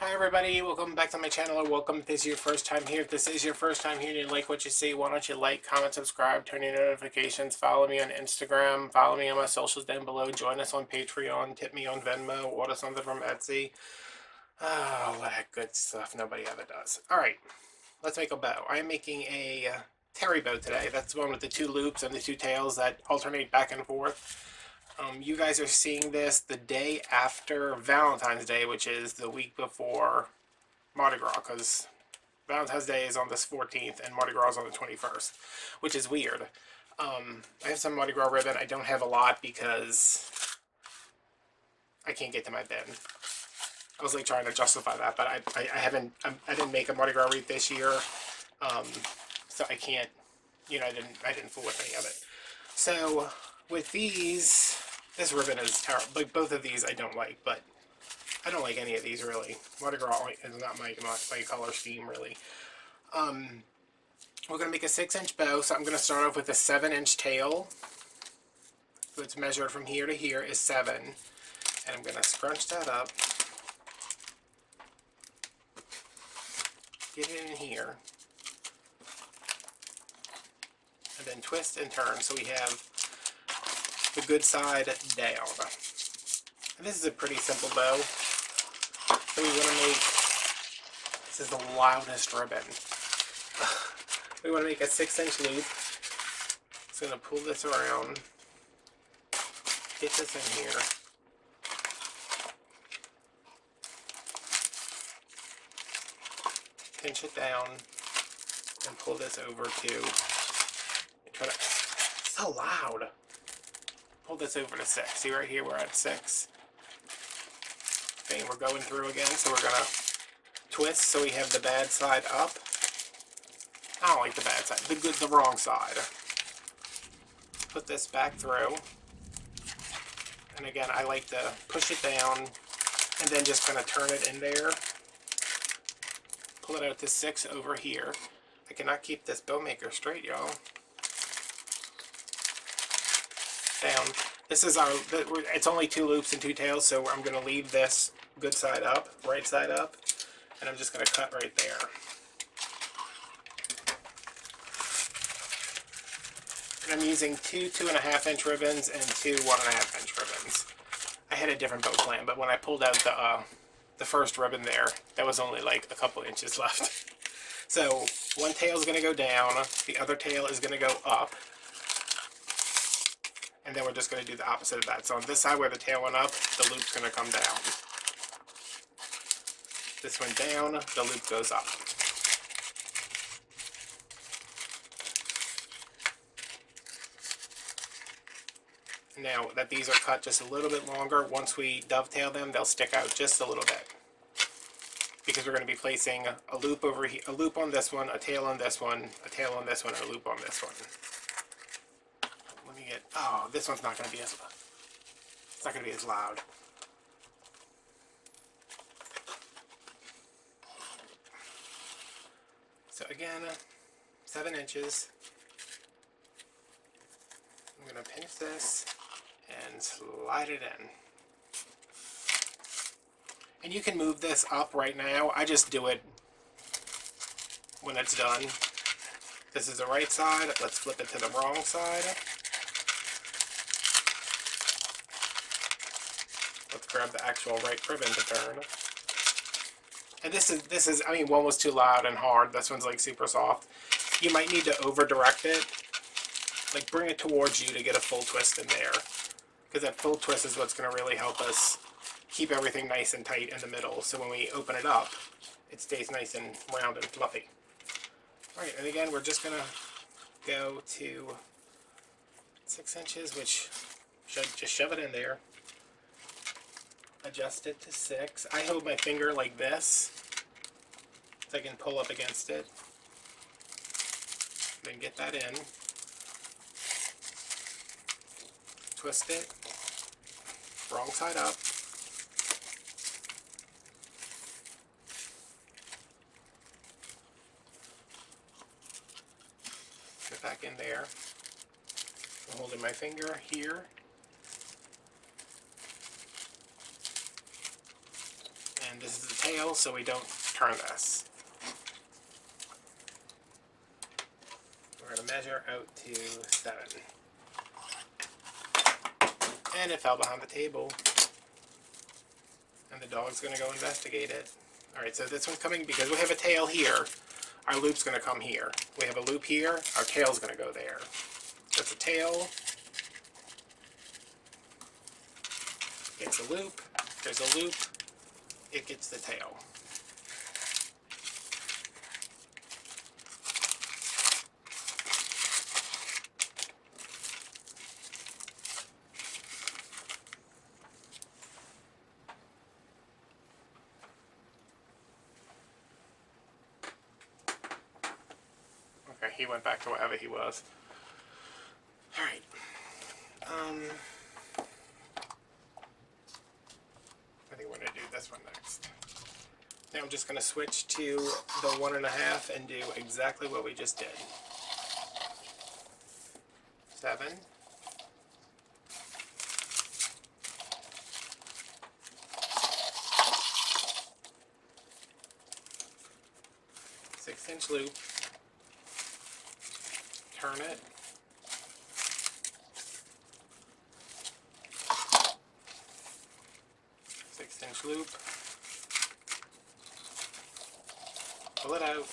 Hi everybody, welcome back to my channel, or welcome if this is your first time here. If this is your first time here and you like what you see, why don't you like, comment, subscribe, turn your notifications, follow me on Instagram, follow me on my socials down below, join us on Patreon, tip me on Venmo, order something from Etsy. Oh, what that good stuff nobody ever does. Alright, let's make a bow. I'm making a Teri bow today. That's the one with the two loops and the two tails that alternate back and forth. You guys are seeing this the day after Valentine's Day, which is the week before Mardi Gras, because Valentine's Day is on this 14th and Mardi Gras is on the 21st, which is weird. I have some Mardi Gras ribbon. I don't have a lot because I can't get to my bin. I was like trying to justify that, but I didn't make a Mardi Gras wreath this year, so I can't, I didn't fool with any of it. So with these, this ribbon is terrible. Like both of these I don't like, but I don't like any of these really. Mardi Gras is not my color scheme really. We're going to make a 6-inch bow, so I'm going to start off with a 7-inch tail. So it's measured from here to here is 7. And I'm going to scrunch that up. Get it in here. And then twist and turn so we have the good side down. And this is a pretty simple bow. So we want to make, this is the loudest ribbon. We want to make a 6-inch loop. So I'm going to pull this around, get this in here. Pinch it down, and pull this over to, so loud. Pull this over to 6. See right here, we're at 6. Okay, we're going through again, so we're going to twist so we have the bad side up. I don't like the bad side, the wrong side. Put this back through. And again, I like to push it down and then just kind of turn it in there. Pull it out to 6 over here. I cannot keep this bow maker straight, y'all. Down. This is it's only 2 loops and 2 tails, so I'm going to leave this good side up, right side up, and I'm just going to cut right there. And I'm using 2 2.5-inch ribbons and 2 1.5-inch ribbons. I had a different bow plan, but when I pulled out the first ribbon there, that was only like a couple inches left. So one tail is going to go down, the other tail is going to go up, and then we're just going to do the opposite of that. So on this side where the tail went up, the loop's going to come down. This went down, the loop goes up. Now that these are cut just a little bit longer, once we dovetail them, they'll stick out just a little bit. Because we're going to be placing a loop over here, a loop on this one, a tail on this one, a tail on this one, and a loop on this one. Let me get, oh, this one's not going to be as, it's not going to be as loud. So again, 7 inches. I'm going to pinch this and slide it in. And you can move this up right now. I just do it when it's done. This is the right side. Let's flip it to the wrong side. Let's grab the actual right ribbon to turn. And this is, I mean, one was too loud and hard. This one's like super soft. You might need to over direct it. Like bring it towards you to get a full twist in there. Because that full twist is what's going to really help us keep everything nice and tight in the middle, so when we open it up, it stays nice and round and fluffy. Alright, and again, we're just going to go to 6 inches, which should just shove it in there. Adjust it to 6. I hold my finger like this, so I can pull up against it. Then get that in. Twist it. Wrong side up. Get back in there. I'm holding my finger here. And this is the tail, so we don't turn this. We're going to measure out to 7. And it fell behind the table. And the dog's going to go investigate it. Alright, so this one's coming because we have a tail here. Our loop's going to come here. We have a loop here. Our tail's going to go there. That's a tail. Gets a loop. There's a loop. It gets the tail. Okay, he went back to wherever he was. Alright. I think we're going to do this one next. Now I'm just going to switch to the 1.5 and do exactly what we just did. 7. 6-inch loop. Turn it. Six-inch loop. Pull it out.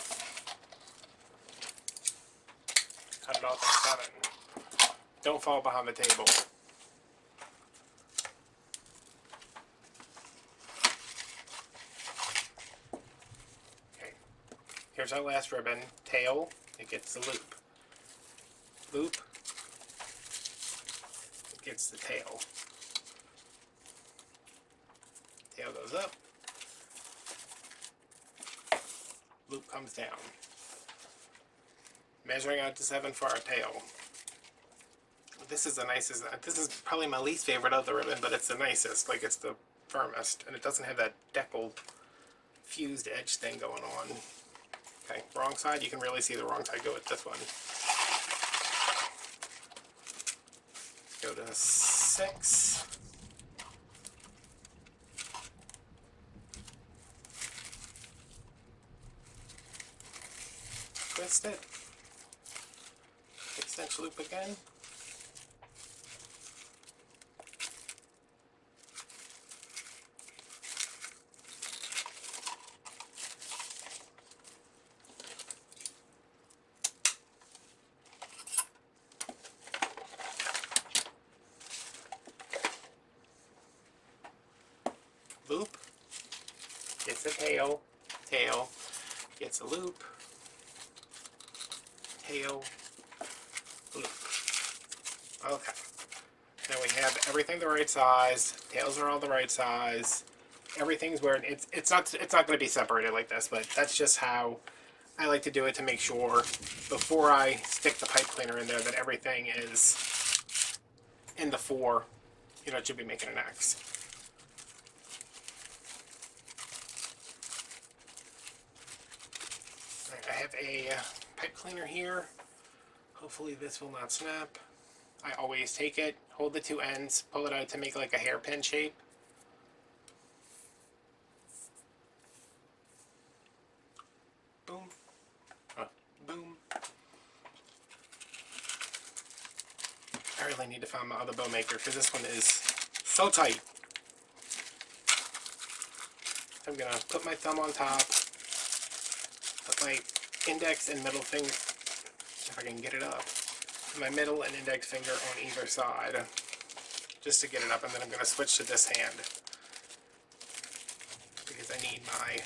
Cut it off at 7. Don't fall behind the table. Okay. Here's our last ribbon. Tail. It gets the loop. Loop. It gets the tail. Tail goes up. Loop comes down. Measuring out to 7 for our tail. This is the nicest. This is probably my least favorite of the ribbon, but it's the nicest. Like, it's the firmest, and it doesn't have that deckled fused edge thing going on. Okay, wrong side. You can really see the wrong side. Go with this one. Go to 6. Twist it. 6-inch loop again. Loop, gets a tail, tail, gets a loop, tail, loop. Okay. Now we have everything the right size, tails are all the right size, everything's where it's not going to be separated like this, but that's just how I like to do it to make sure before I stick the pipe cleaner in there that everything is in the 4, you know, it should be making an X. I have a pipe cleaner here. Hopefully this will not snap. I always take it, hold the 2 ends, pull it out to make like a hairpin shape. Boom. Boom. I really need to find my other bow maker because this one is so tight. I'm going to put my thumb on top. Put my index and middle finger, if I can get it up, my middle and index finger on either side, just to get it up, and then I'm going to switch to this hand, because I need my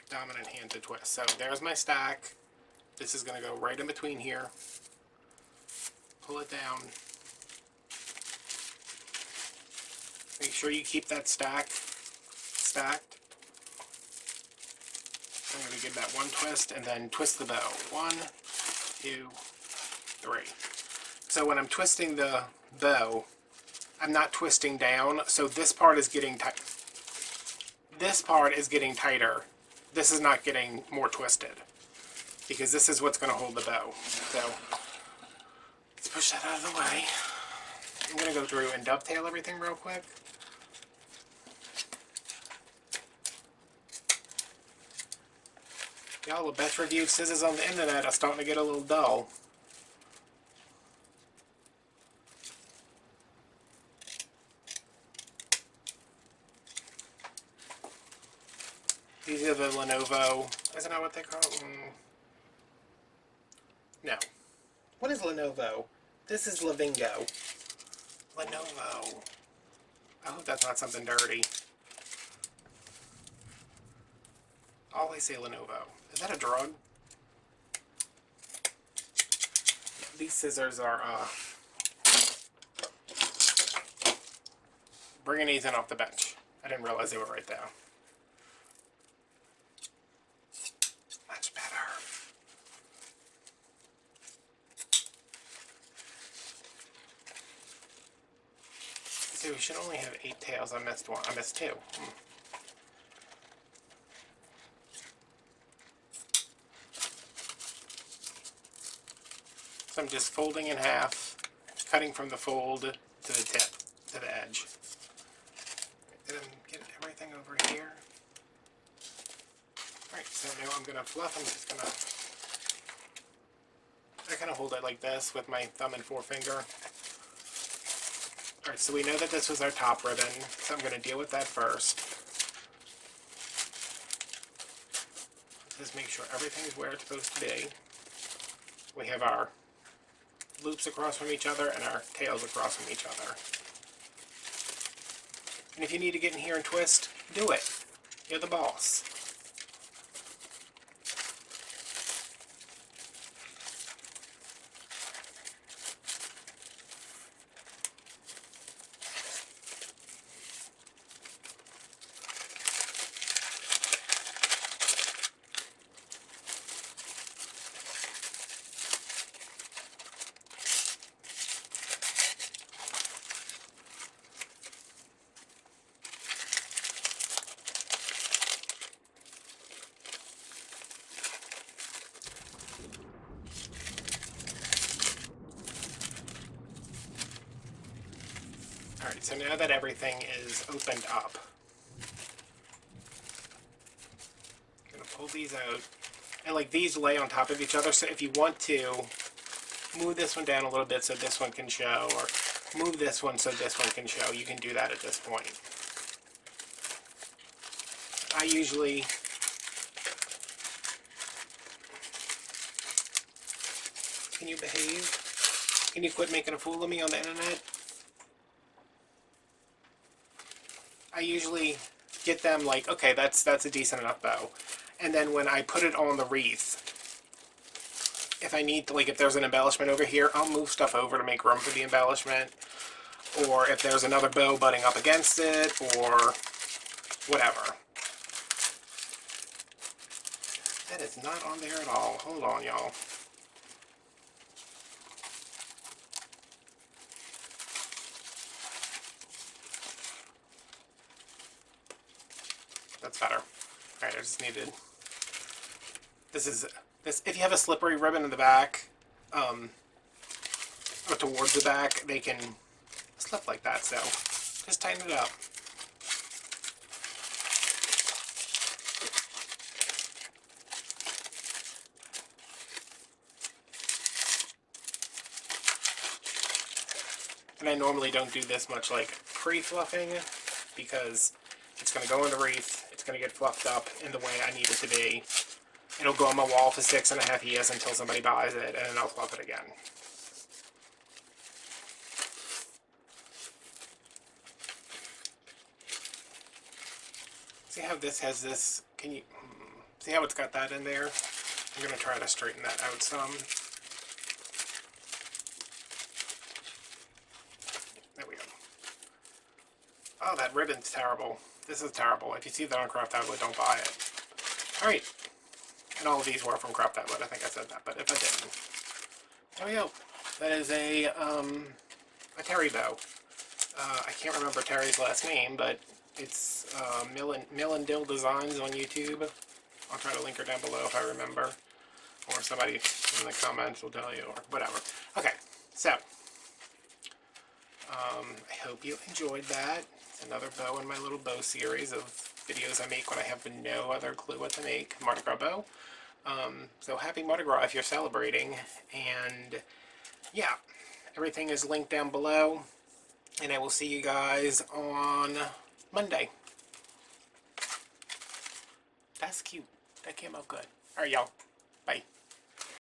dominant hand to twist. So there's my stack. This is going to go right in between here. Pull it down. Make sure you keep that stacked. I'm going to give that one twist and then twist the bow. 1, 2, 3. So when I'm twisting the bow, I'm not twisting down, so this part is getting tight. This part is getting tighter. This is not getting more twisted, because this is what's going to hold the bow. So let's push that out of the way. I'm going to go through and dovetail everything real quick. Y'all, the best reviewed scissors on the internet are starting to get a little dull. These are the Lenovo. Isn't that what they call them? No. What is Lenovo? This is Lavingo. Lenovo. I hope that's not something dirty. Always say Lenovo. Is that a drug? These scissors are, bringing these in off the bench. I didn't realize they were right there. Much better. So we should only have 8 tails. I missed one. I missed 2. So I'm just folding in half, cutting from the fold to the tip, to the edge. Did I get everything over here? Alright, so now I'm going to fluff. I'm just going to... I kind of hold it like this with my thumb and forefinger. Alright, so we know that this was our top ribbon, so I'm going to deal with that first. Just make sure everything's where it's supposed to be. We have our loops across from each other and our tails across from each other. And if you need to get in here and twist, do it. You're the boss. Alright, so now that everything is opened up, I'm going to pull these out. And like these lay on top of each other, so if you want to move this one down a little bit so this one can show, or move this one so this one can show, you can do that at this point. I usually... Can you behave? Can you quit making a fool of me on the internet? I usually get them like, okay, that's a decent enough bow. And then when I put it on the wreath, if I need to, like if there's an embellishment over here, I'll move stuff over to make room for the embellishment. Or if there's another bow butting up against it, or whatever. That is not on there at all. Hold on, y'all. That's better. Alright, I just needed... This, if you have a slippery ribbon in the back, or towards the back, they can slip like that, so just tighten it up. And I normally don't do this much like pre-fluffing, because it's going to go in the wreath, it's going to get fluffed up in the way I need it to be. It'll go on my wall for 6.5 years until somebody buys it, and then I'll fluff it again. See how this has this, can you, see how it's got that in there? I'm going to try to straighten that out some. There we go. Oh, that ribbon's terrible. This is terrible. If you see that on Craft Tablet, don't buy it. Alright. And all of these were from Craft Tablet. I think I said that, but if I didn't. There we go. That is a Teri Bow. I can't remember Teri's last name, but it's Mill and Dill Designs on YouTube. I'll try to link her down below if I remember. Or somebody in the comments will tell you, or whatever. Okay, so I hope you enjoyed that. It's another bow in my little bow series of videos I make when I have no other clue what to make. Mardi Gras bow. So happy Mardi Gras if you're celebrating. And yeah, everything is linked down below. And I will see you guys on Monday. That's cute. That came out good. Alright, y'all. Bye.